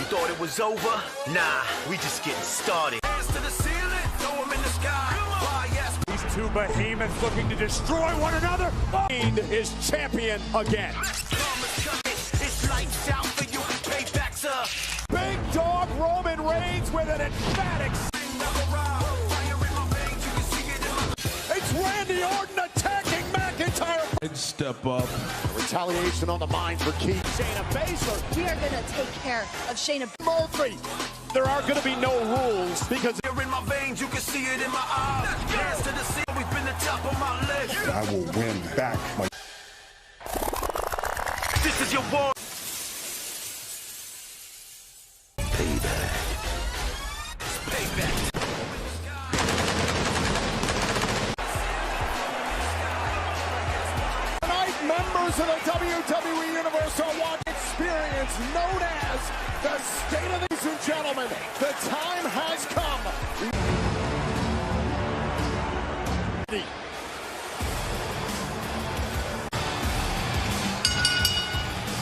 thought it was over? Nah, we just getting started. Hands to the ceiling, throw 'em in the sky. These two behemoths looking to destroy one another. Is champion again. It's lights out for you, payback, sir. Big dog Roman Reigns with an emphatic. It's Randy Orton attacking McIntyre. Step up. Retaliation on the mind for Keith. Shayna Baszler. We are going to take care of Shayna Murphy. There are going to be no rules because you're in my veins, you can see it in my eyes. Hands to the ceiling, we've been the top of my list. I will win back my. This is your war. Payback. Payback. Members of the WWE Universe are watching experience known as the State of the... Ladies and gentlemen, the time has come.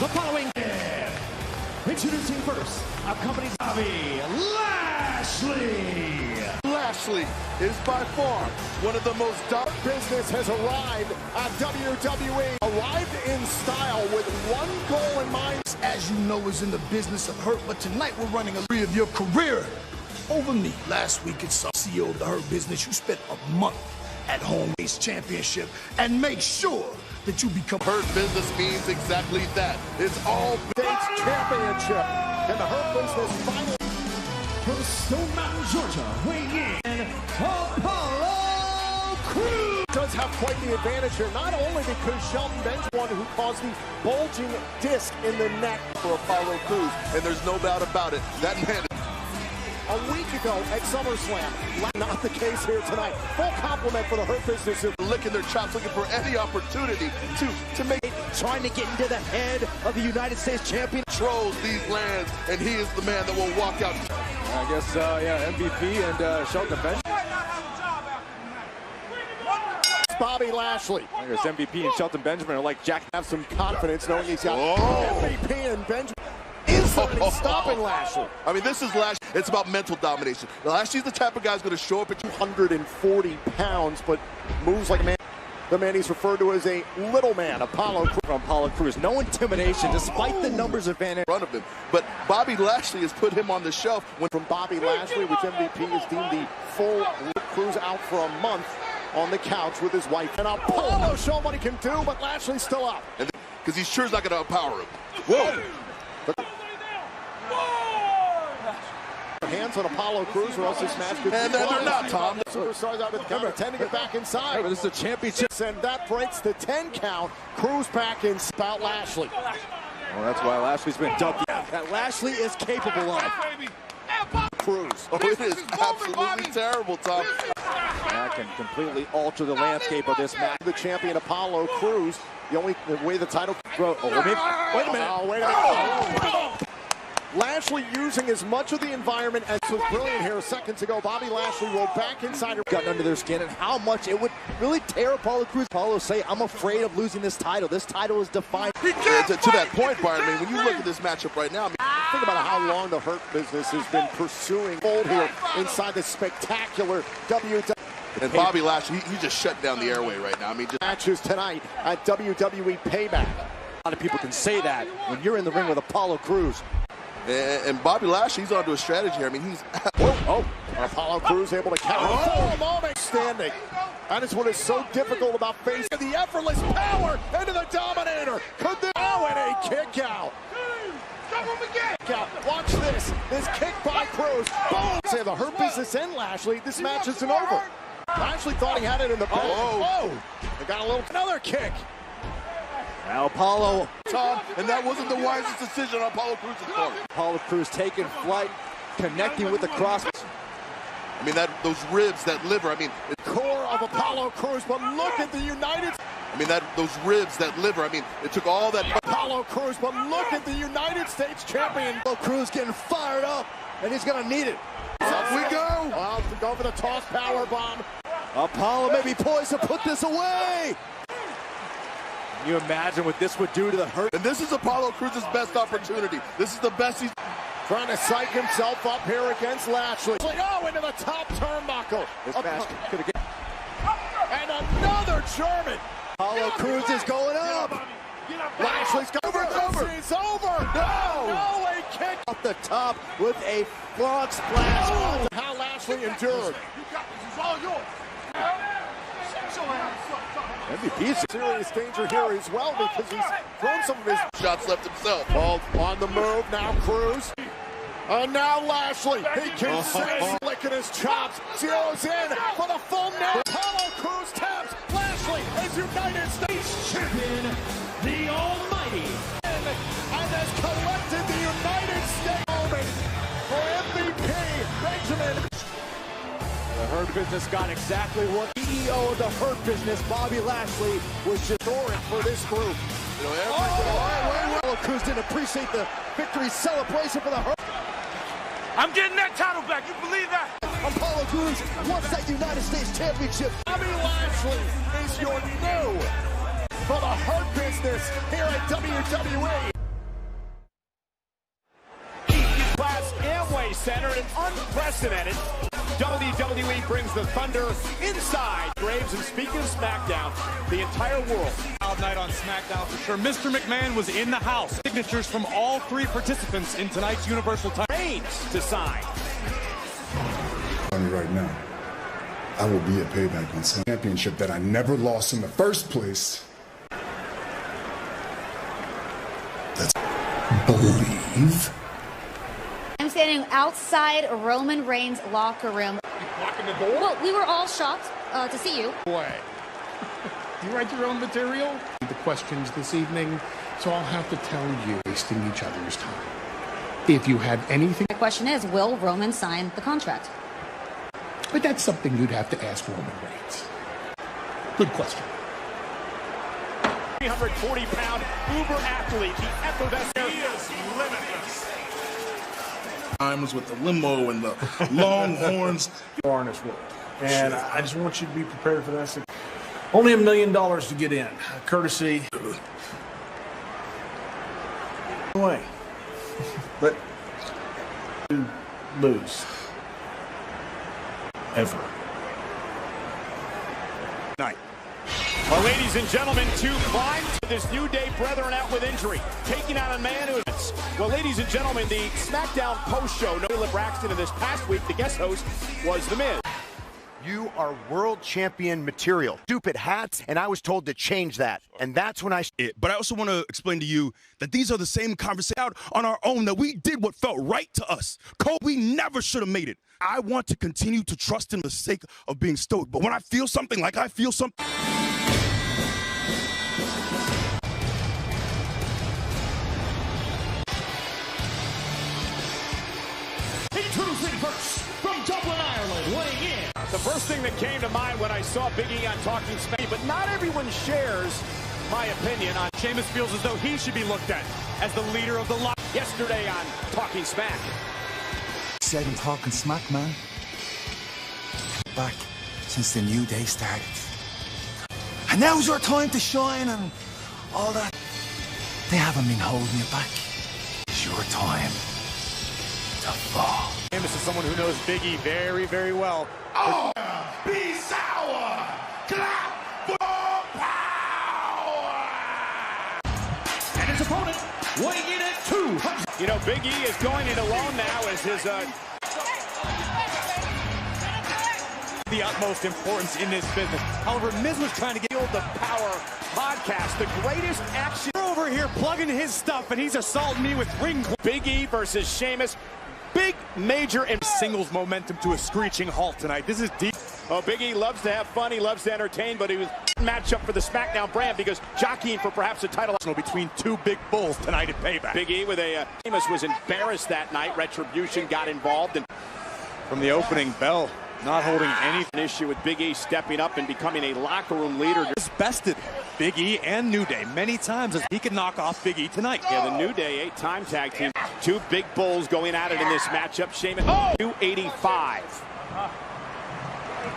The following... Introducing first, accompanied Bobby Lashley. Lashley is by far one of the most dark business has arrived at WWE. Arrived in style with one goal in mind. As you know, is in the business of hurt, but tonight we're running a of your career over me. Last week it's CEO of the Hurt Business. You spent a month at home, race championship, and make sure that you become Hurt Business means exactly that. It's all States Championship and the Hurt Business final. From Stone Mountain, Georgia, weighing in, Apollo Crews does have quite the advantage here, not only because Shelton Bench one who caused the bulging disc in the neck for Apollo Crews, and there's no doubt about it. That man. A week ago at SummerSlam, not the case here tonight. Full compliment for the Hurt Business. Licking their chops, looking for any opportunity to make. Trying to get into the head of the United States champion. Controls these lands, and he is the man that will walk out. I guess, yeah, MVP and Shelton Bench. Bobby Lashley. I guess MVP and Shelton Benjamin are like Jack. Have some confidence knowing he's got MVP and Benjamin. Is there any stopping Lashley? I mean, this is Lashley. It's about mental domination. Lashley's the type of guy who's going to show up at 240 pounds, but moves like a man. The man he's referred to as a little man, Apollo Crews. From Apollo Crews. No intimidation, despite the numbers advantage. In front of him. But Bobby Lashley has put him on the shelf. From Bobby Lashley, which MVP is deemed the full Crews out for a month on the couch with his wife. And Apollo showing what he can do, but Lashley's still up. Because he's sure is not going to empower him. Whoa! Hands on Apollo Crews, or else this match could and they're not, Tom. Superstars out of the counter, 10 to get back inside. Hey, but this is a championship. And that breaks the 10 count. Crews back in about Lashley. Well, that's why Lashley's been dubbed. That Lashley is capable of. Crews. Oh, it is absolutely terrible, Tom. That can completely alter the landscape of this match. The champion Apollo Crews, the only way the title. Wait a minute. Oh, wait a minute. Lashley using as much of the environment as was brilliant here seconds ago. Bobby Lashley rolled back inside. Gotten under their skin, and how much it would really tear Apollo Crews. Apollo say, I'm afraid of losing this title. This title is defined. To that point, Byron, I mean, when you look at this matchup right now, think about how long the Hurt Business has been pursuing gold here inside the spectacular WWE. And Bobby Lashley, he just shut down the airway right now. I mean, just matches tonight at WWE Payback. A lot of people can say that when you're in the ring with Apollo Crews. And Bobby Lashley, he's onto a strategy here. I mean, he's... Apollo Crews able to counter for a moment. Standing. That is what is so difficult about facing the effortless power into the Dominator. Could this... Oh, and a kick out. Watch this. This kick by Crews. Boom. Say the Hurt Business and Lashley. This match isn't over. Lashley thought he had it in the bag. Oh. They got a little... Another kick. Now Apollo, Tom, and that wasn't the wisest decision on Apollo Crews' part. Apollo Crews taking flight, connecting with the cross. I mean, those ribs, that liver, I mean... The core of Apollo Crews, but look at the United... I mean, those ribs, that liver, I mean, it took all that... Apollo Crews, but look at the United States champion. Apollo Crews getting fired up, and he's going to need it. Up we go! Well, go for the toss power bomb. Apollo may be poised to put this away. Can you imagine what this would do to the Hurt? And this is Apollo Crews' best opportunity. This is the best he's... Trying to psych himself up here against Lashley. Oh, into the top turnbuckle. This match could have. And another German. Apollo Crews is going up. Lashley's over. It's over. No, a kick off the top with a frog splash. Oh, how Lashley endured. This is all yours. MVP's in serious danger here as well because he's thrown some of his shots left himself. Ball on the move, now Crews. And now Lashley, he can say, licking his chops, zeroes in for the full net. Apollo Crews taps, Lashley is United States Champion, the Almighty. And has collected the United States moment for MVP Benjamin. The Hurt Business got exactly what CEO of the Hurt Business, Bobby Lashley, was just roaring for this group. Apollo Crews didn't appreciate the victory celebration for the Hurt. I'm getting that title back. You believe that? Apollo Crews wants that United States Championship. Bobby Lashley is your new for the Hurt Business here at WWE. Class Amway Center, an unprecedented. WWE brings the Thunder inside Graves, and speaking of SmackDown, the entire world. Wild night on SmackDown for sure. Mr. McMahon was in the house. Signatures from all three participants in tonight's Universal title. Reigns to sign. Right now, I will be at Payback on some championship that I never lost in the first place. That's believe. I'm standing outside Roman Reigns' locker room. Locking the door? Well, we were all shocked to see you. Boy. You write your own material? The questions this evening, so I'll have to tell you, wasting each other's time. If you have anything... My question is, will Roman sign the contract? But that's something you'd have to ask Roman Reigns. Good question. 340-pound uber athlete, the effervescent. He is limitless. Times with the limo and the long horns. In this world. And I just want you to be prepared for that. Only $1 million to get in. Courtesy. Way. But you lose. Ever. Night. Well, ladies and gentlemen, to climb to this New Day brethren out with injury, taking out a man who is... Well, ladies and gentlemen, the SmackDown post-show, Noah Braxton, and this past week, the guest host was The Miz. You are world champion material. Stupid hats, and I was told to change that. And that's when I... But I also want to explain to you that these are the same conversations out on our own, that we did what felt right to us. Cole, we never should have made it. I want to continue to trust him for the sake of being stoic. But when I feel something like I feel something... Introducing first, from Dublin, Ireland, weighing in. The first thing that came to mind when I saw Big E on Talking Smack, but not everyone shares my opinion on... Sheamus feels as though he should be looked at as the leader of the lot. Yesterday on Talking Smack. Said in Talking Smack, man. Back since the New Day started. And now's our time to shine and all that. They haven't been holding you back. It's your time to fall. Sheamus is someone who knows Big E very, very well. Oh, be sour! Clap for power! And his opponent weighing in at 200. You know, Big E is going it alone now as his... The utmost importance in this business. However, Miz was trying to get the Power podcast, the greatest action. We're over here plugging his stuff, and he's assaulting me with ring. Big E versus Sheamus. Big, major, and singles momentum to a screeching halt tonight. This is deep. Oh, Big E loves to have fun. He loves to entertain, but he was matchup for the SmackDown brand because jockeying for perhaps a title between two big bulls tonight at Payback. Big E with a Sheamus was embarrassed that night. Retribution got involved, and from the opening bell, not holding any issue with Big E stepping up and becoming a locker room leader. Has bested Big E and New Day many times as he can knock off Big E tonight. Yeah, the New Day 8-time tag team. Two big bulls going at it in this matchup. Sheamus, 285.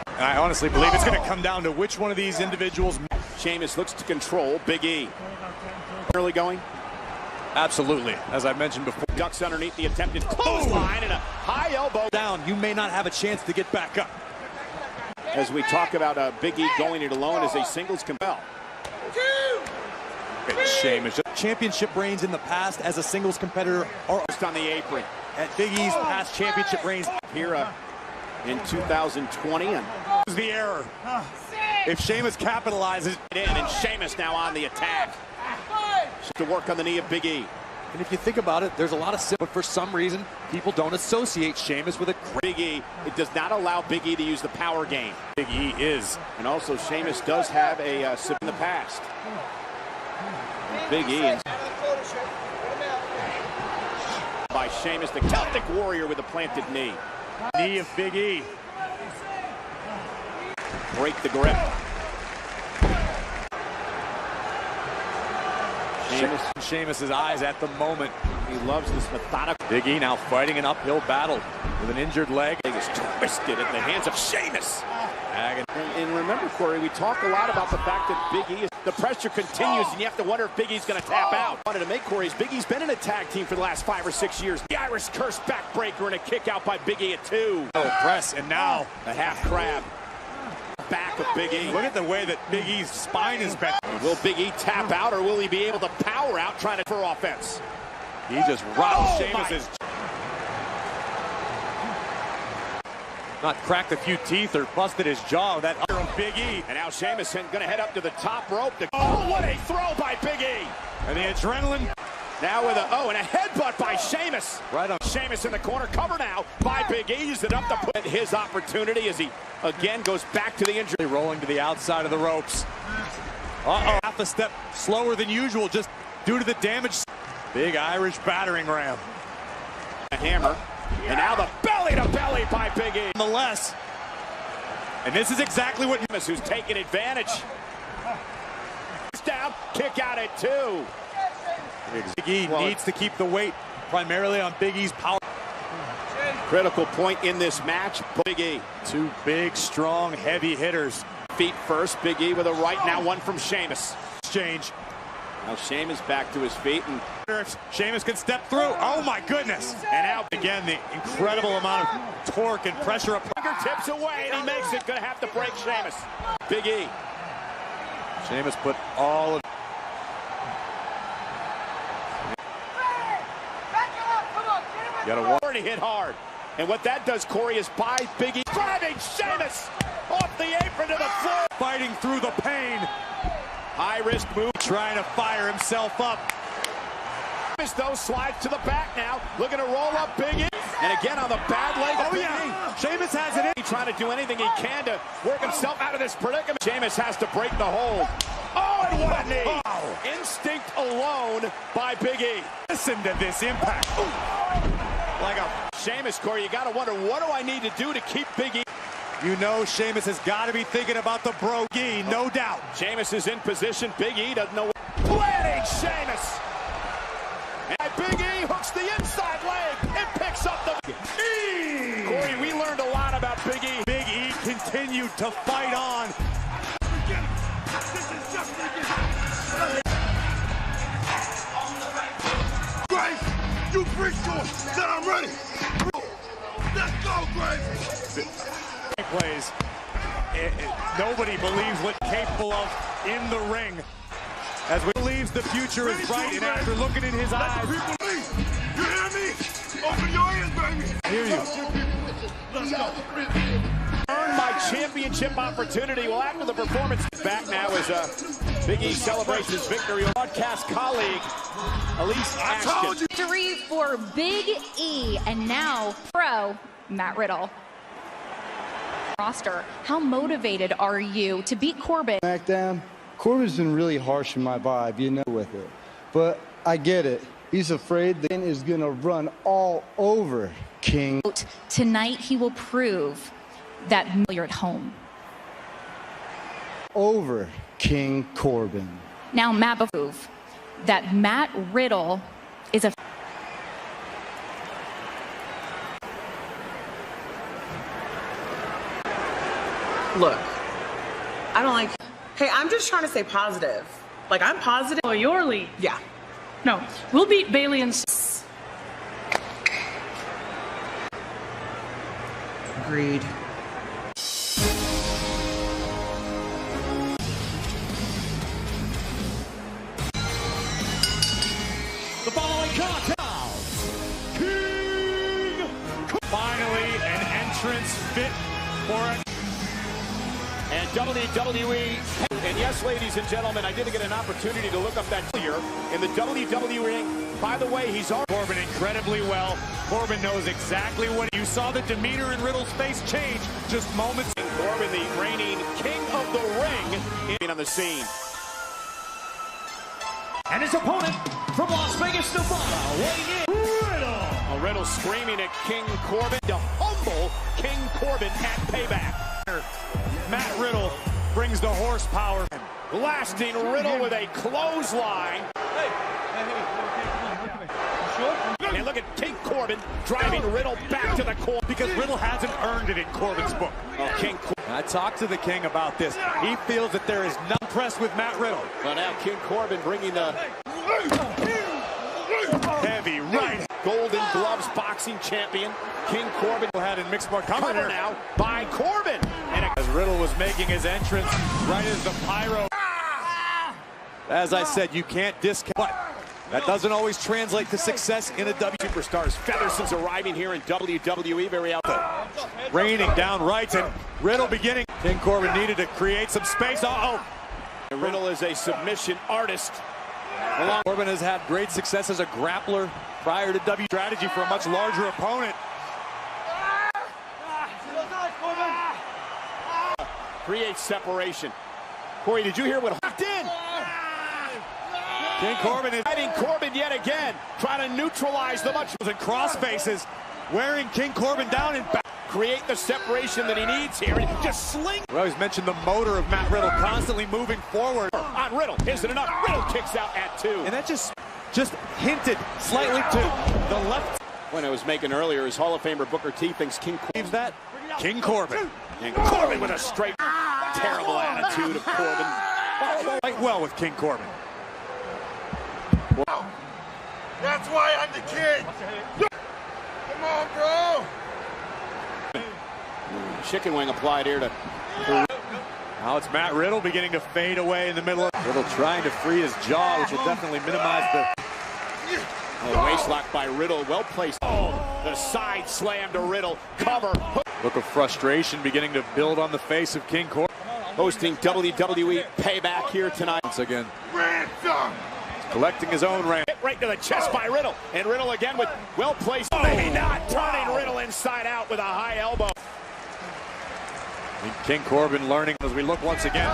And I honestly believe it's going to come down to which one of these individuals. Sheamus looks to control Big E. Early going. Absolutely. As I mentioned before. Ducks underneath the attempted clothesline and a high elbow. Down, you may not have a chance to get back up. As we talk about Big E going it alone as a singles compel. Sheamus. Championship reigns in the past as a singles competitor are just on the apron. At Big E's past championship reigns here in 2020. And the error. If Sheamus capitalizes in, and Sheamus now on the attack. To work on the knee of Big E. And if you think about it, there's a lot of but for some reason, people don't associate Sheamus with a Big E. It does not allow Big E to use the power game. Big E is. And also Sheamus does have a sip in the past. Big E and by Sheamus, the Celtic Warrior with a planted knee. Knee of Big E. Break the grip. Sheamus's eyes at the moment. He loves this methodical. Big E now fighting an uphill battle with an injured leg. He is twisted in the hands of Sheamus. And remember, Corey, we talk a lot about the fact that Big E, the pressure continues, and you have to wonder if Big E's going to tap out. Wanted to make Corey, Big E's been in a tag team for the last 5 or 6 years. The Irish curse backbreaker and a kick out by Big E at 2. Oh, press, and now a half crab. Back of Big E. Look at the way that Big E's spine is bent. Will Big E tap out, or will he be able to power out trying to for offense? He just rocked Sheamus's. Not cracked a few teeth or busted his jaw. That from Big E. And now Sheamus going to head up to the top rope. Oh, what a throw by Big E. And the adrenaline. Now with and a headbutt by Sheamus. Right on. Sheamus in the corner, cover now by Big E. Uses it up to put his opportunity as he again goes back to the injury. Rolling to the outside of the ropes. Half a step slower than usual just due to the damage. Big Irish battering ram. A hammer. And now the belly to belly by Big E. Nonetheless. And this is exactly what who's taking advantage. Down, kick out at 2. Big E needs to keep the weight primarily on Big E's power. Critical point in this match. Big E. 2 big, strong, heavy hitters. Feet first. Big E with a right. Now one from Sheamus. Exchange. Now Sheamus back to his feet. And if Sheamus can step through. Oh, my goodness. And out again, the incredible amount of torque and pressure. Fingertips away, and he makes it. Going to have to break Sheamus. Big E. Sheamus put all of He hit hard. And what that does, Corey, is by Big E driving Sheamus off the apron to the floor. Fighting through the pain. High risk move. Trying to fire himself up. Sheamus, though, slides to the back now. Looking to roll up Big E. And again on the bad leg of Big E. Sheamus has it in. He's trying to do anything he can to work himself out of this predicament. Sheamus has to break the hold. Oh, and what a knee. Wow. Instinct alone by Big E. Listen to this impact. Like a Sheamus, Corey, you got to wonder, what do I need to do to keep Big E? You know Sheamus has got to be thinking about the bro E, no doubt. Sheamus is in position. Big E doesn't know. Planting Sheamus. And Big E hooks the inside leg and picks up the E. Corey, we learned a lot about Big E. Big E continued to fight on. Grace, you preach to us that I'm ready. Let's go, Grace. Plays. Nobody believes what capable of in the ring. As we believes the future is bright, and after looking in his eyes. Let the people leave. You hear me? Open your ears, baby. I hear you. Let's go. Earned my championship opportunity. Well, after the performance, back now as Big E celebrates his victory. Broadcast colleague, Elise Ashton. Victory for Big E, and now pro Matt Riddle. Roster, how motivated are you to beat Corbin? SmackDown, Corbin's been really harsh in my vibe, you know, with it. But I get it. He's afraid that King is going to run all over King. Tonight he will prove that you're at home. Over King Corbin. Now Matt prove that Matt Riddle is a Look, I don't like. Hey, I'm just trying to stay positive. Like, I'm positive. Oh, your lead. Yeah. No, we'll beat Bailey and... Agreed. The following contest, King. Finally, an entrance fit for it. And WWE. And yes, ladies and gentlemen, I did get an opportunity to look up that here in the WWE ring. By the way, he's already Corbin incredibly well. Corbin knows exactly what you saw. The demeanor in Riddle's face change just moments. Corbin, the reigning king of the ring, on the scene. And his opponent from Las Vegas, Nevada, weighing in, Riddle. Riddle screaming at King Corbin to humble King Corbin at Payback. Matt Riddle brings the horsepower, blasting Riddle with a clothesline. And look at King Corbin driving Riddle back to the corner. Because Riddle hasn't earned it in Corbin's book. Oh, King I talked to the King about this. He feels that there is no press with Matt Riddle. Well, now King Corbin bringing the heavy right. Golden Gloves boxing champion. King Corbin had in mixed martial arts. Cover now by Corbin. And as Riddle was making his entrance, right as the pyro. As I said, you can't discount. But that doesn't always translate to success in a W. Superstars. Featherson's arriving here in WWE. Very out there. Raining down right, and Riddle beginning. King Corbin needed to create some space. Riddle is a submission artist. Corbin has had great success as a grappler prior to W. Strategy for a much larger opponent. Creates separation. Corey, did you hear what hooked in? King Corbin is fighting Corbin yet again, trying to neutralize the much and cross faces, wearing King Corbin down and back. Create the separation that he needs here and just sling. We always mentioned the motor of Matt Riddle constantly moving forward. On Riddle, isn't enough. Riddle kicks out at 2. And that just hinted slightly to the left. When I was making earlier, his Hall of Famer Booker T thinks King Corbin. That King Corbin. And Corbin with a straight, terrible attitude of Corbin. Quite well with King Corbin. That's why I'm the king. Come on, bro. Chicken wing applied here to. Now it's Matt Riddle beginning to fade away in the middle of Riddle trying to free his jaw, which will definitely minimize the waist lock by Riddle, well placed. The side slam to Riddle, cover. Look of frustration beginning to build on the face of King Corbin. Hosting WWE Payback here tonight. Once again. Ransom. Collecting his own ransom. Hit right to the chest by Riddle. And Riddle again with well placed. Maybe not. Turning Riddle inside out with a high elbow. And King Corbin learning as we look once again.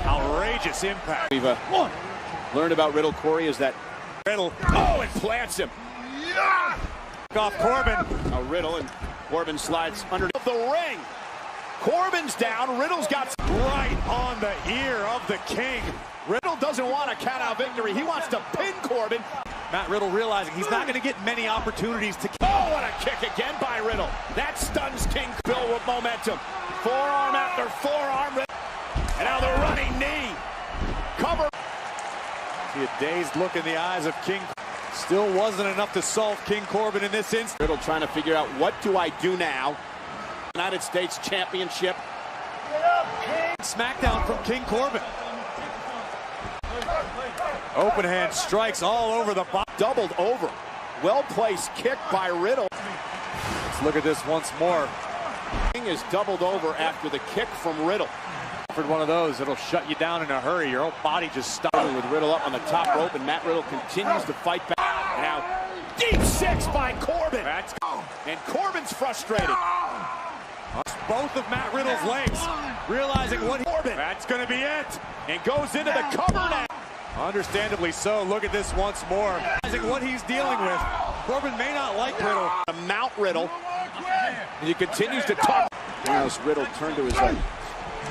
Outrageous impact. We've learned about Riddle, Corey, is that Riddle. It plants him. Yeah. Off Corbin. Now Riddle and Corbin slides underneath the ring. Corbin's down. Riddle's got right on the ear of the King. Riddle doesn't want a count-out victory. He wants to pin Corbin. Matt Riddle realizing he's not going to get many opportunities to. Oh, what a kick again by Riddle. That stuns King Bill with momentum. Forearm after forearm. And now the running knee. Cover. See a dazed look in the eyes of King. Still wasn't enough to solve King Corbin in this instance. Riddle trying to figure out what do I do now. United States Championship. SmackDown from King Corbin. Open hand strikes all over the body. Doubled over. Well-placed kick by Riddle. Let's look at this once more. King is doubled over after the kick from Riddle. For one of those, it'll shut you down in a hurry. Your whole body just stops. With Riddle up on the top rope, and Matt Riddle continues to fight back. Now, deep 6 by Corbin. And Corbin's frustrated. Both of Matt Riddle's legs, realizing what Corbin. That's going to be it. And goes into the cover now. Understandably so. Look at this once more. Realizing what he's dealing with. Corbin may not like Riddle. Mount Riddle. And he continues to talk. Now Riddle turned to his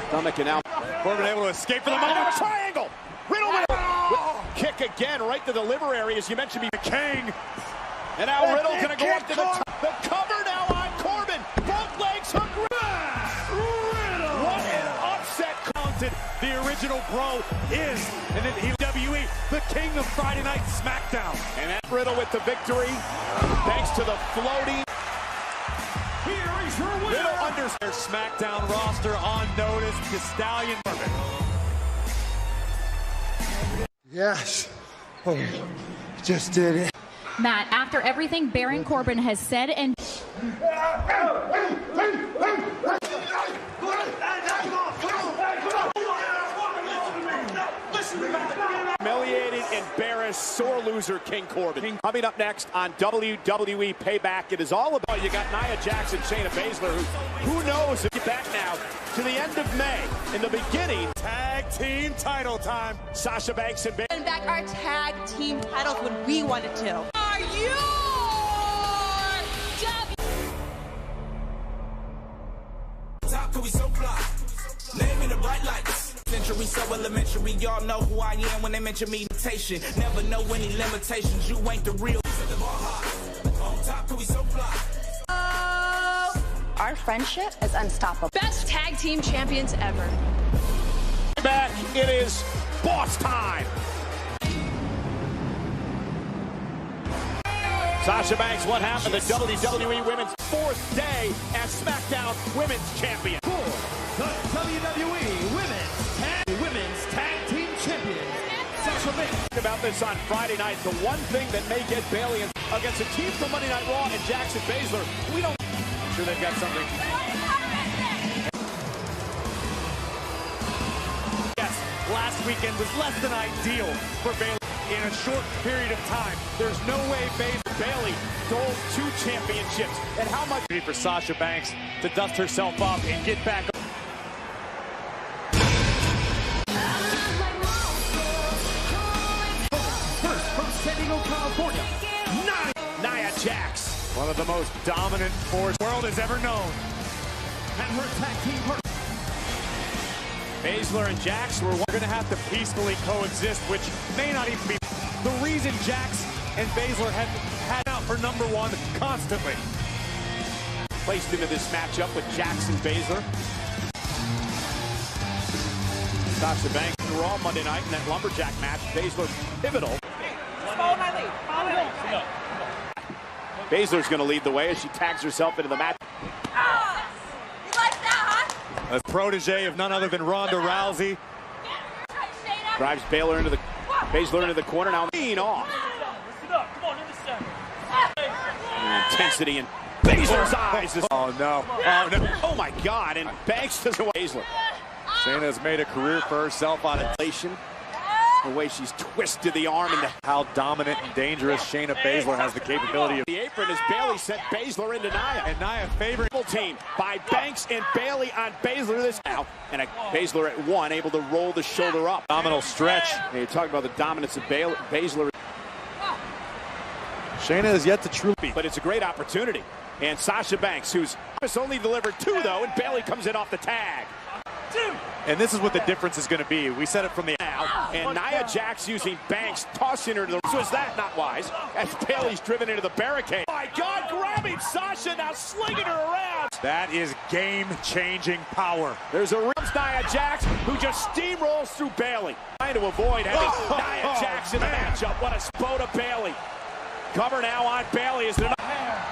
stomach and now Corbin able to escape for the moment. Triangle. Riddle with kick again right to the liver area, as you mentioned. The King. And now Riddle's going to go up to the top. The cover now on Corbin. Both legs hook. Riddle. What an upset. Counted. The original pro is, and then he WWE, the king of Friday Night SmackDown. And that Riddle with the victory, thanks to the floating. Here is your winner. Riddle under their SmackDown roster on notice. The Stallion. Yes. Oh, just did it. Matt, after everything Baron Corbin has said and humiliated, embarrassed, sore loser King Corbin. Coming up next on WWE Payback, it is all about, you got Nia Jax, Shayna Baszler, who knows if you get back now to the end of May. In the beginning, tag team title time. Sasha Banks and and back our tag team titles when we wanted to. Are you? Top, cause we so fly. Name in the bright lights. Century so elementary. Y'all know who I am when they mention me. Never know any limitations. You ain't the real. On top, cause we so fly. Our friendship is unstoppable. Best tag team champions ever. Back, it is boss time. Sasha Banks, what happened? The WWE Women's 4th day as SmackDown Women's Champion. The WWE Women's Tag Team Champion, Sasha Banks. About this on Friday night, the one thing that may get Bayley against a team from Monday Night Raw and Jackson Baszler, we don't. I'm sure they've got something. Yes, last weekend was less than ideal for Bayley. In a short period of time, there's no way Bayley stole 2 championships. And how much for Sasha Banks to dust herself off and get back. First from San Diego, California, Nia Jax, one of the most dominant forces the world has ever known. and her tag team partner. Baszler and Jax were going to have to peacefully coexist, which may not even be the reason Jax and Baszler had out for #1 constantly. Placed into this matchup with Jax and Baszler. Sasha Banks in Raw Monday night in that lumberjack match. Baszler pivotal. Follow my lead. Follow me. Baszler's going to lead the way as she tags herself into the match. You like that, huh? A protege of none other than Ronda Rousey. Drives Baszler into the corner, now lean off. Intensity in Baszler's eyes. Oh no. Oh no. Oh my God, and Banks doesn't want Baszler. Shayna's made a career for herself on inflation. The way she's twisted the arm into how dominant and dangerous Shayna Baszler has the capability of. The apron as Bayley sent Baszler into Nia. And Nia favorite team by Banks and Bayley on Baszler this now. And Baszler at 1, able to roll the shoulder up. Phenomenal stretch. And you're talking about the dominance of Baszler. Shayna has yet to truly be. But it's a great opportunity. And Sasha Banks, who's only delivered 2 though, and Bayley comes in off the tag. And this is what the difference is going to be. We said it from the now, and Nia Jax using Banks, tossing her to the. So is that not wise? As Bayley's driven into the barricade. Oh my God, grabbing Sasha, now slinging her around. That is game-changing power. There's a Nia Jax who just steamrolls through Bayley. Trying to avoid having Nia Jax in the matchup. What a spot of Bayley. Cover now on Bayley. Is there Nia.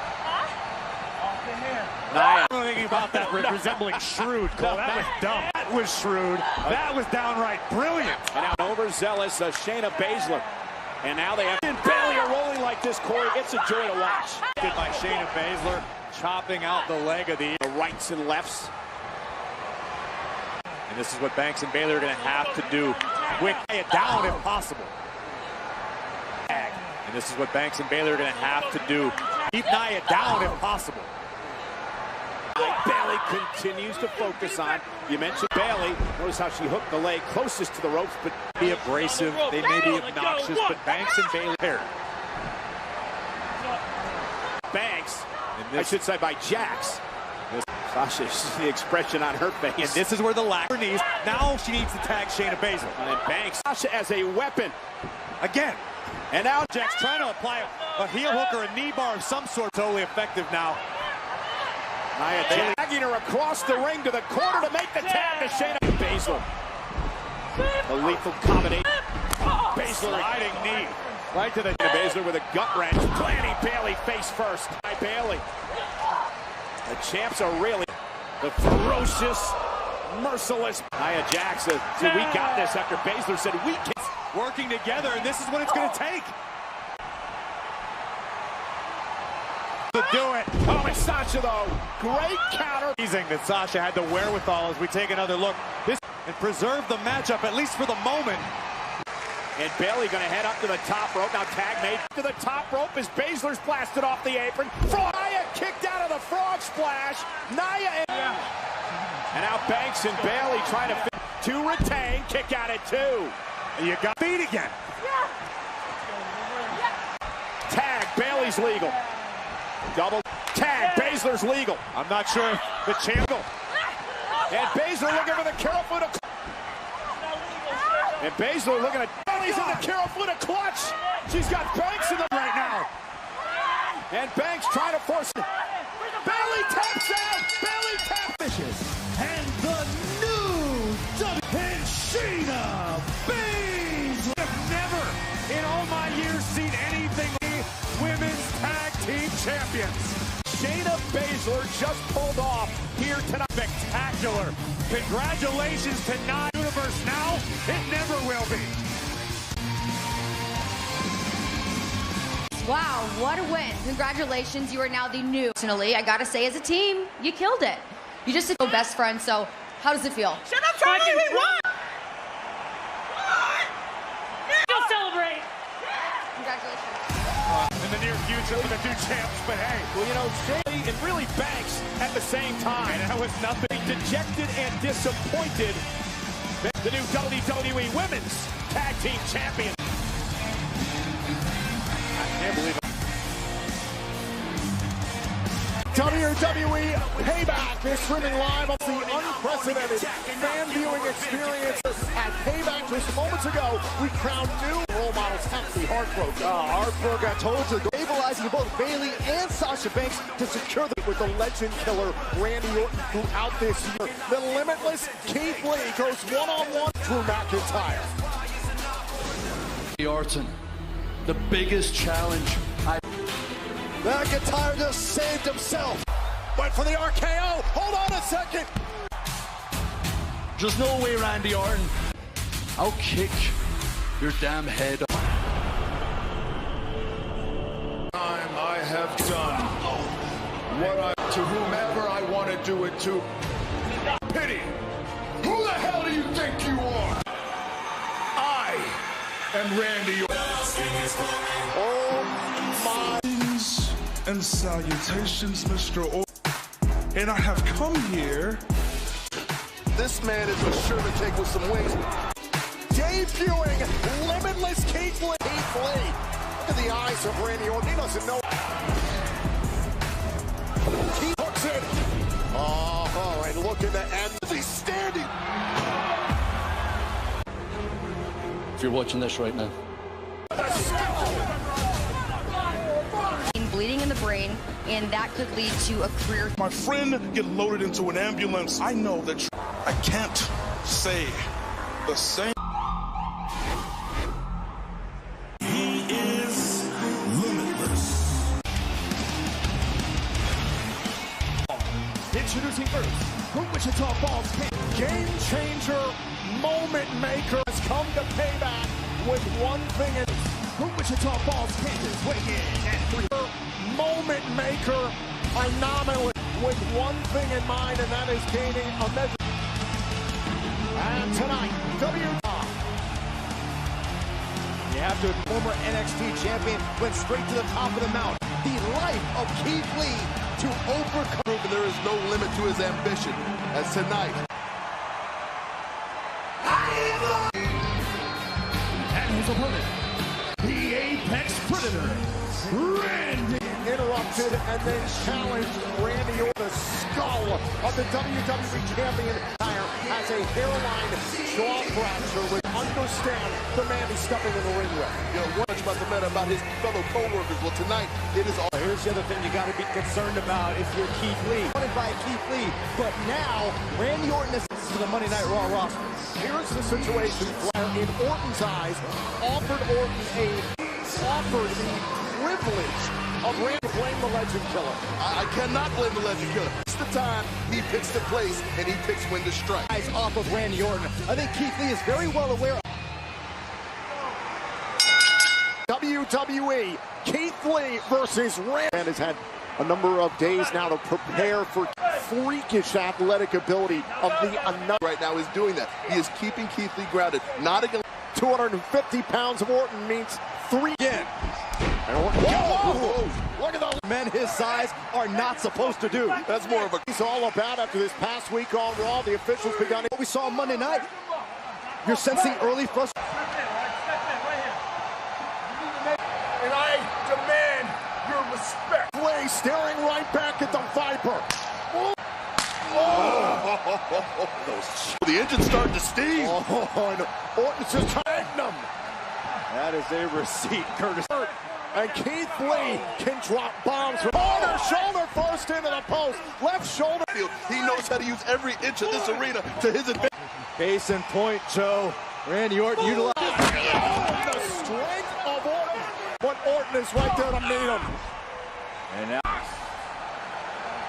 I'm thinking about that resembling shrewd, Cole. That was dumb. That was shrewd. That was downright brilliant. And now overzealous Shayna Baszler. And now they have Bayley are rolling like this, Corey. It's a joy to watch. Good by Shayna Baszler, chopping out the leg of the rights and lefts. And this is what Banks and Bayley are going to have to do. Quick, lay it down if possible. And this is what Banks and Bayley are going to have to do. Keep Nia down if possible. Bayley continues to focus on. You mentioned Bayley. Notice how she hooked the leg closest to the ropes, but be abrasive. They may be obnoxious, but Banks and Bayley paired. Banks, I should say by Jax. Sasha's the expression on her face. And this is where the lack of her knees. Now she needs to tag Shayna Baszler. And then Banks, Sasha as a weapon. Again. And now Jax trying to apply a heel hook or a knee bar of some sort. Totally effective now. Nia tagging her across the ring to the corner to make the tag to Shayna Baszler. The lethal combination. Baszler sliding knee right to the Baszler with a gut wrench. Planting Bayley face first. By Bayley. The champs are really the ferocious, merciless. Nia Jax said, we got this after Baszler said we can. Working together, and this is what it's going to take. To do it. Oh, and Sasha, though. Great counter. Amazing that Sasha had the wherewithal as we take another look. This and preserve the matchup, at least for the moment. And Bayley going to head up to the top rope. Now tag made to the top rope as Baszler's blasted off the apron. Nia kicked out of the frog splash. Nia and now Banks and Bayley trying to retain. Kick out at 2. You got feet again. Tag, Bayley's legal. Double tag, Baszler's legal. I'm not sure if the champ. And Baszler looking for the Karafuda. And Baszler looking at Bayley's in the Karafuda clutch. She's got Banks in the right now. And Banks trying to force it. Bayley taps out. Bayley taps. And the new and Shayna Baszler. I've never in all my years seen anything women's tag team champions. Shayna Baszler just pulled off here tonight. Spectacular. Congratulations to Nia. Universe now, it never will be. Wow, what a win. Congratulations, you are now the new. Personally, I gotta say, as a team, you killed it. You just said best friends, so how does it feel? Shut up, Charlie, we won! You'll celebrate. Congratulations. In the near future for the two champs, but hey. Well, you know, Shayna and really Banks at the same time. And that was nothing. Dejected and disappointed. The new WWE Women's Tag Team Champion. I can't believe it. WWE Payback is streaming live on the unprecedented fan viewing experience at Payback. Just moments ago, we crowned new role models. Have to be heartbroken. Heartbroken, I told you. Stabilizing both Bayley and Sasha Banks to secure with the legend killer Randy Orton throughout this year. The limitless Keith Lee goes one-on-one Drew McIntyre. Orton, the biggest challenge. McIntyre just saved himself. Went for the RKO. Hold on a second. There's no way, Randy Orton. I'll kick your damn head off. I have done to whomever I want to do it to. Pity. Who the hell do you think you are? I am Randy Orton. Oh my. And salutations, Mr. Orton. And I have come here. This man is for sure to take with some wings. Debuting limitless Keith Lee. Look at the eyes of Randy Orton. He doesn't know. He hooks it. Oh, and look at the end. He's standing. If you're watching this right now. Bleeding in the brain, and that could lead to a career. My friend get loaded into an ambulance. I know that I can't say the same. He is limitless. Introducing first, from Wichita Falls, game changer, moment maker has come to Payback with one thing in from Wichita Falls, Kansas, weighing in at 3. Moment maker, anomaly, with one thing in mind, and that is gaining a measure. And tonight, You have to, former NXT champion went straight to the top of the mountain. The life of Keith Lee to overcome. And there is no limit to his ambition. As tonight. And his opponent, the Apex Predator, Randy. Interrupted and then challenged Randy Orton. The skull of the WWE champion has a hairline jaw fracture. With understand the man he's stepping in the ring with. You know, much about the matter about his fellow co-workers. Well, tonight it is all. Here's the other thing you got to be concerned about if you're Keith Lee. Wanted by Keith Lee, but now Randy Orton is to the Monday Night Raw roster. Here's the situation. In Orton's eyes, offered the privilege of Randy. Blame the Legend Killer. I cannot blame the Legend Killer. It's the time he picks the place and he picks when to strike. Eyes off of Randy Orton. I think Keith Lee is very well aware of WWE. Keith Lee versus Randy. And has had a number of days now to prepare for freakish athletic ability of the another. Right now is doing that. He is keeping Keith Lee grounded. Not against 250 pounds of Orton means 3 again. And Orton, whoa! Look at those men his size are not supposed to do. That's more of a. He's all about after this past week on Raw. The officials begun. What we saw on Monday night. You're sensing early frustration. And I demand your respect. Lee staring right back at the Viper. The engine's starting to steam. And Orton's just magnum. That is a receipt, Curtis. And Keith Lee can drop bombs. Corner, shoulder first into the post. Left shoulder. He knows how to use every inch of this arena to his advantage. Case in point, Joe. Randy Orton utilized the strength of Orton. But Orton is right there to meet him. And now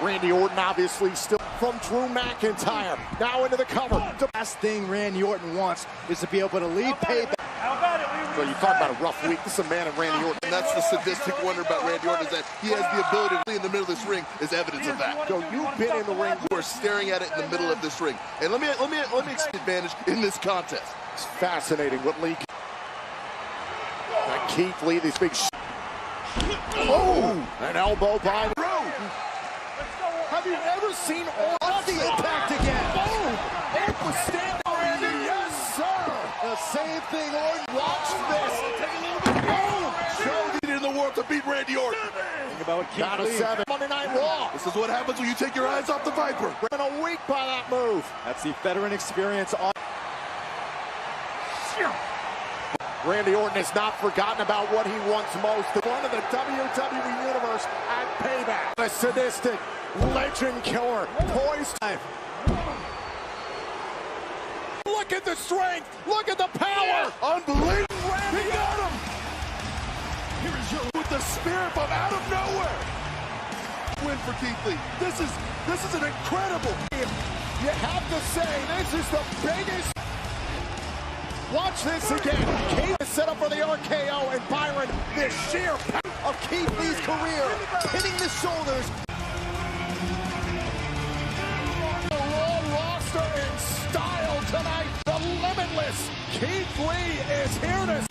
Randy Orton obviously still from Drew McIntyre. Now into the cover. The last thing Randy Orton wants is to be able to lead payback. So you talk about a rough week. This is a man of Randy Orton. And that's the sadistic wonder about Randy Orton is that he has the ability to be in the middle of this ring is evidence of that. So you've been in the ring. You are staring at it in the middle of this ring. And let me explain the advantage in this contest. It's fascinating what Lee. Keith Lee, these big. An elbow by. Have you ever seen Orton? The impact again. Orton was standing. Randy, yes, sir. The same thing, Orton. Watch this. Show in the world to beat Randy Orton. Think about what Keith Lee. 7 Monday Night Raw. This is what happens when you take your eyes off the Viper. In a week by that move. That's the veteran experience on. Randy Orton has not forgotten about what he wants most. One of the WWE Universe at Payback. A sadistic Legend Killer. Poised time. Look at the strength. Look at the power. Unbelievable. Randy got him. Here is your with the spear from out of nowhere. Win for Keith Lee. This is an incredible. You have to say this is the biggest. Watch this again. Keith is set up for the RKO, and Byron, the sheer power of Keith Lee's career, hitting the shoulders. The Raw roster in style tonight. The limitless Keith Lee is here to.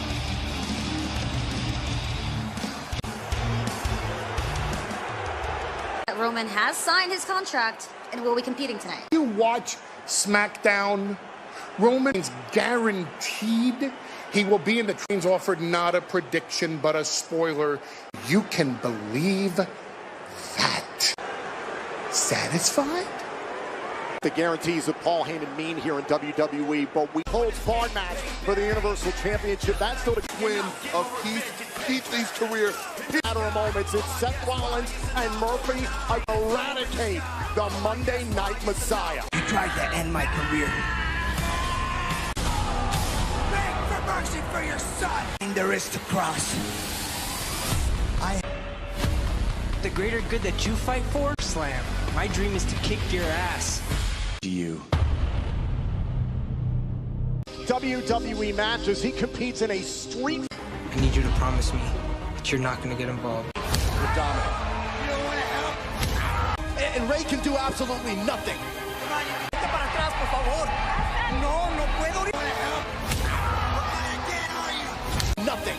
Roman has signed his contract and will be competing tonight. You watch SmackDown. Roman's guaranteed he will be in the trains offered, not a prediction, but a spoiler. You can believe that. Satisfied? The guarantees that Paul Heyman mean here in WWE, but we hold hard match for the Universal Championship. That's still the win of Keith Lee's career. Matter of moments, it's Seth Rollins and Murphy eradicate the Monday Night Messiah. You tried to end my career. Mercy for your son. There is to cross. The greater good that you fight for, Slam. My dream is to kick your ass. You. WWE matches. He competes in a street. I need you to promise me that you're not going to get involved. You're dominant. And Ray can do absolutely nothing. Nothing.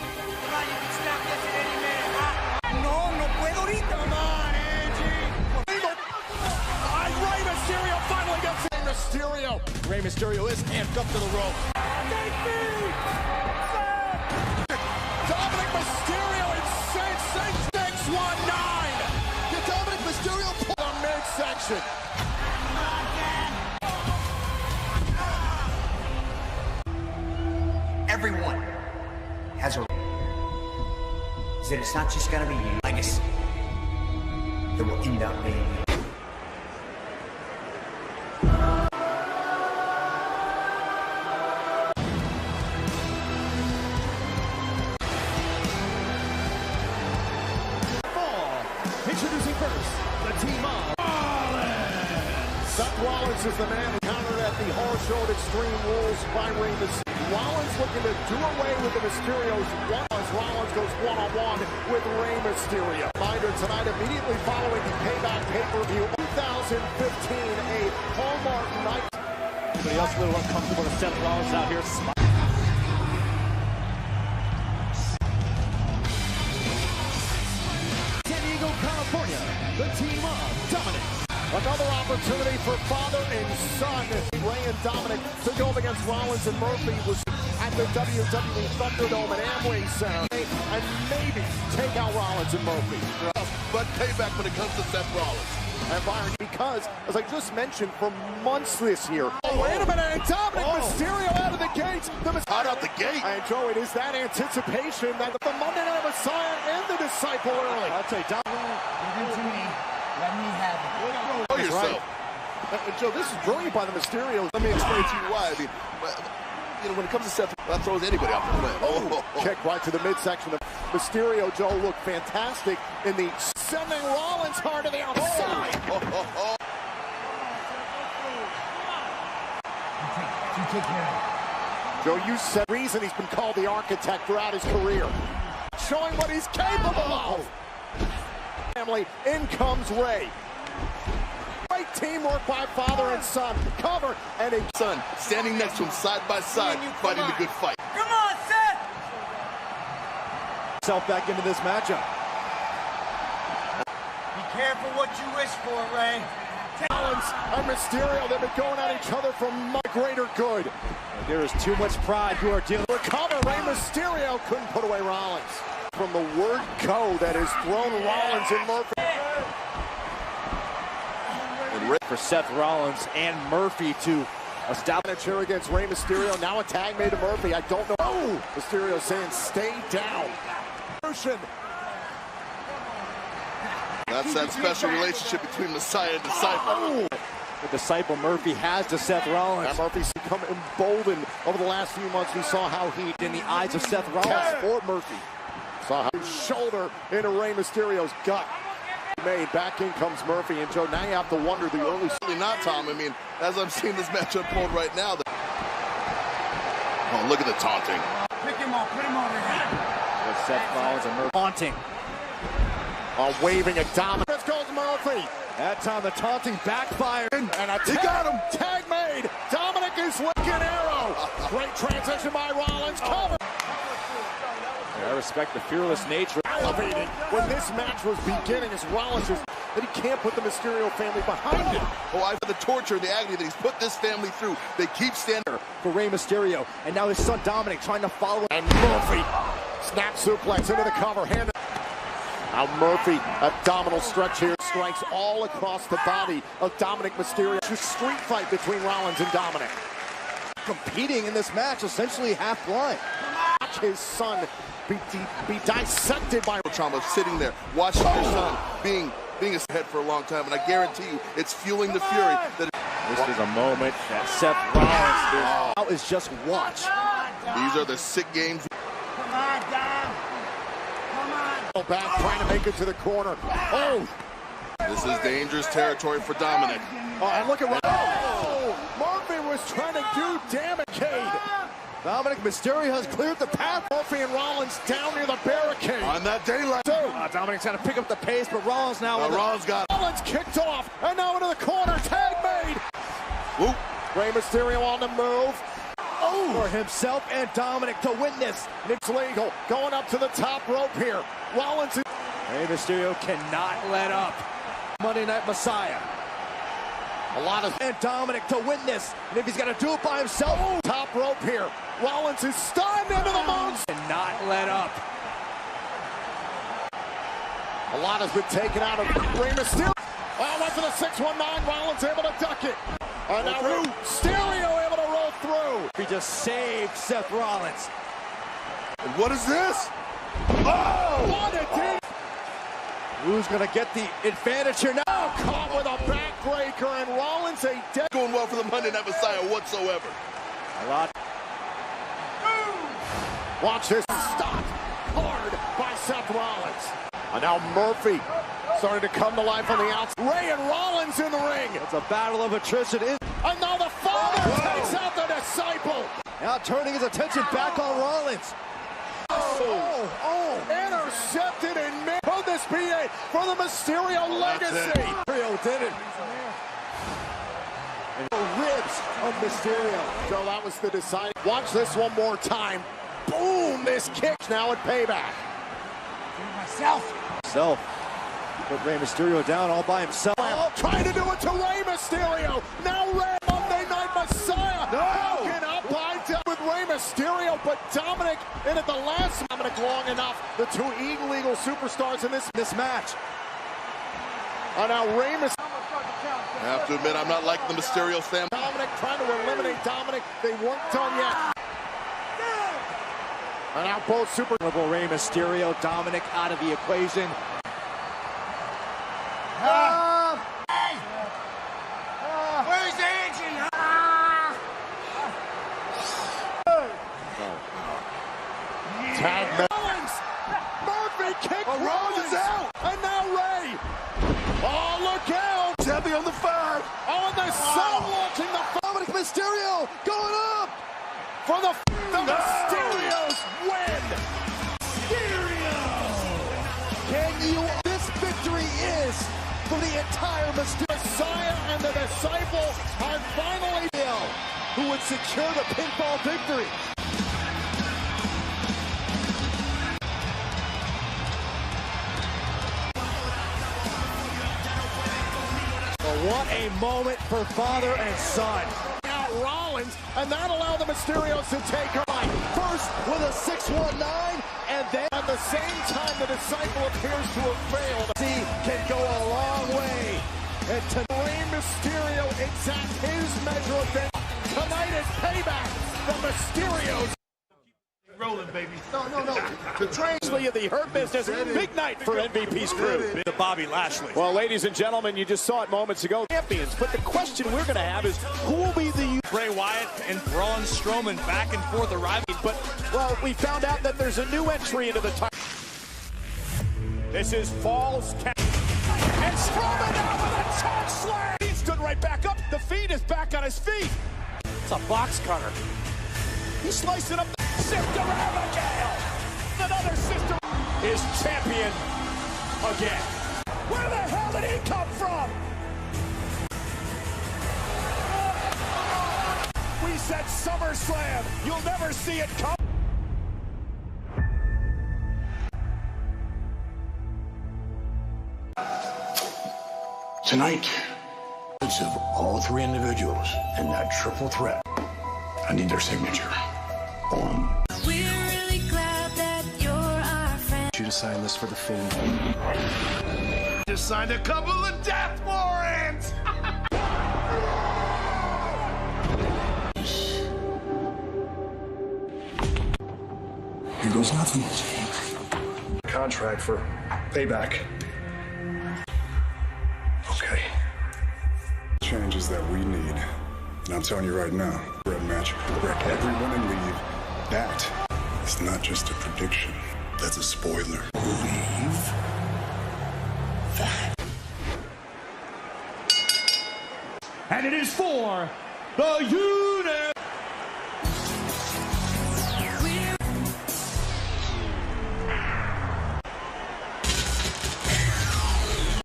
Rey Mysterio finally gets in. Mysterio. Rey Mysterio is handcuffed to the rope. Dominic Mysterio in 619. Get Dominic Mysterio pull the midsection. Everyone has a that it's not just gonna be you, legacy that will end up being you. Rollins is the man who countered at the Horror Show at Extreme Rules by Rey Mysterio. Rollins looking to do away with the Mysterios as Rollins goes one-on-one with Rey Mysterio. Reminder tonight, immediately following the Payback pay-per-view 2015, a Hallmark night. Anybody else a little uncomfortable with Seth Rollins out here? San Diego, California, the team of Dominic. Another opportunity for father and son. Rey and Dominic to go up against Rollins and Murphy was at the WWE Thunderdome at Amway Center. And maybe take out Rollins and Murphy. But payback when it comes to Seth Rollins. And Byron, because, as I just mentioned, for months this year. Oh, wait a minute, and Dominic Mysterio out of the gates. Hot out the gate. And Joe, it is that anticipation that the Monday Night Messiah and the Disciple early. I'll tell you, Give it to me. Let me have it. Know yourself. Right. Joe, this is brilliant by the Mysterios. Let me explain to you why. I mean, you know, when it comes to Seth, that throws anybody off the plan. Kick right to the midsection of Mysterio. Joe looked fantastic in the sending Rollins hard to the outside. You take care of it. Joe, you said the reason he's been called the architect throughout his career. Showing what he's capable of. Family, in comes Rey. Great teamwork by father and son. Cover and a son standing next to him side by side, fighting the good fight. Come on, Seth! Self back into this matchup. Be careful what you wish for, Rey. Rollins and Mysterio, they've been going at each other for much greater good. There is too much pride you are dealing with. Recover, Rey Mysterio couldn't put away Rollins. From the word go that has thrown Rollins and Murphy. For Seth Rollins and Murphy to establish here against Rey Mysterio. Now a tag made to Murphy. I don't know. Oh, Mysterio saying stay down. That's that special relationship between Messiah and Disciple. Oh. The Disciple Murphy has to Seth Rollins. And Murphy's become emboldened over the last few months. We saw how he, in the eyes of Seth Rollins, for Murphy. Saw how his shoulder into Rey Mysterio's gut. Made back in comes Murphy, and Joe, now you have to wonder the early. Certainly not, Tom. I mean, as I'm seeing this match unfold right now. Oh, look at the taunting. Pick him up, put him over here. With Seth Rollins and Murphy taunting. Waving at Dominic. This goes Murphy. That time the taunting backfired. And he got him. Tag made. Dominic is licking arrow. Great transition by Rollins. Cover. I respect the fearless nature. Elevated when this match was beginning as Rollins is that he can't put the Mysterio family behind him. Oh, I the torture and the agony that he's put this family through. They keep standing for Rey Mysterio, and now his son Dominic trying to follow. And Murphy snap suplex into the cover. Hand. Now Murphy, abdominal stretch here, strikes all across the body of Dominic Mysterio. It's a street fight between Rollins and Dominic. Competing in this match, essentially half blind. Watch his son be dissected by trauma, sitting there, watching your son being his head for a long time, and I guarantee you, it's fueling the fury. This is a moment that Seth Rollins is just watch. These are the sick games. Come on, Dom. Come on. Back, trying to make it to the corner. Oh! This is dangerous territory for Dominic. Oh, and look at oh! Murphy was trying to do damage. Dominic Mysterio has cleared the path. Murphy and Rollins down near the barricade. On that daylight. Dominic's trying to pick up the pace, but Rollins now. Rollins got it. Rollins kicked off, and now into the corner. Tag made. Whoop. Rey Mysterio on the move. Oh, for himself and Dominic to win this. It's legal. Going up to the top rope here. Rollins. Rey Mysterio cannot let up. Monday Night Messiah. A lot of and Dominic to win this, and if he's got to do it by himself. Oh, top rope here. Rollins is stunned into the moon. Cannot let up. A lot has been taken out of Rey Mysterio. Oh, went for the 619. Rollins able to duck it. And now Mysterio able to roll through. He just saved Seth Rollins. And what is this? Oh! What a dig! Who's going to get the advantage here now? Caught with a backbreaker, and Rollins a dead. Going well for the Monday Night Messiah whatsoever. A lot. Watch this. Stopped hard by Seth Rollins. And now Murphy starting to come to life on the outside. Ray and Rollins in the ring. It's a battle of attrition. And now the father takes out the disciple. Now turning his attention back on Rollins. Intercepted in mid. Could this be it for the Mysterio legacy? Mysterio did it. And the ribs of Mysterio. So that was the deciding. Watch this one more time. Boom! This kick now at Payback. Self. Put Rey Mysterio down all by himself. Trying to do it to Rey Mysterio. Now Rey, Monday Night Messiah. Broken up by with Rey Mysterio, but Dominic in at the last. Dominic long enough. The two Eagle superstars in this match. And now Rey Mysterio. I have to admit, I'm not like the Mysterio family. Dominic trying to eliminate Dominic. They weren't done yet. And now both super. Rey Mysterio, Dominic out of the equation. Where's the engine? Tag Rollins. Murphy kick. Rollins out. And now Ray. Oh, look out. Heavy on the 5. Oh, and the sun launching the Dominic Mysterio going up. For the Mysterios win. This victory is for the entire Messiah and the disciple are finally who would secure the pinfall victory. What a moment for father and son. Out Rollins, and that allowed the Mysterios to take her line. First with a 619, and then at the same time the disciple appears to have failed. He can go a long way. And Rey Mysterio exact his measure of damage. Tonight is Payback. The Mysterios. Rolling, baby. No. The train of the Hurt Business. Big night for MVP's crew. To Bobby Lashley. Well, ladies and gentlemen, you just saw it moments ago. Champions. But the question we're going to have is, who will be the Bray Wyatt and Braun Strowman back and forth arriving. But, well, we found out that there's a new entry into the title. This is Falls Count. And Strowman out with a choke slam. He stood right back up. The Fiend is back on his feet. It's a box cutter. He's slicing up the Sister Abigail. Another sister is champion again. Where the hell did he come from? We said SummerSlam. You'll never see it come. Tonight, it's of all three individuals in that triple threat. I need their signature on. We're really glad that you're our friend. You to sign this for the Fiend. Just signed a couple of death warrants. Here goes nothing. Contract for Payback. Okay. Changes that we need. And I'm telling you right now, red match, wreck everyone and leave. That is not just a prediction. That's a spoiler. Leave that. And it is for the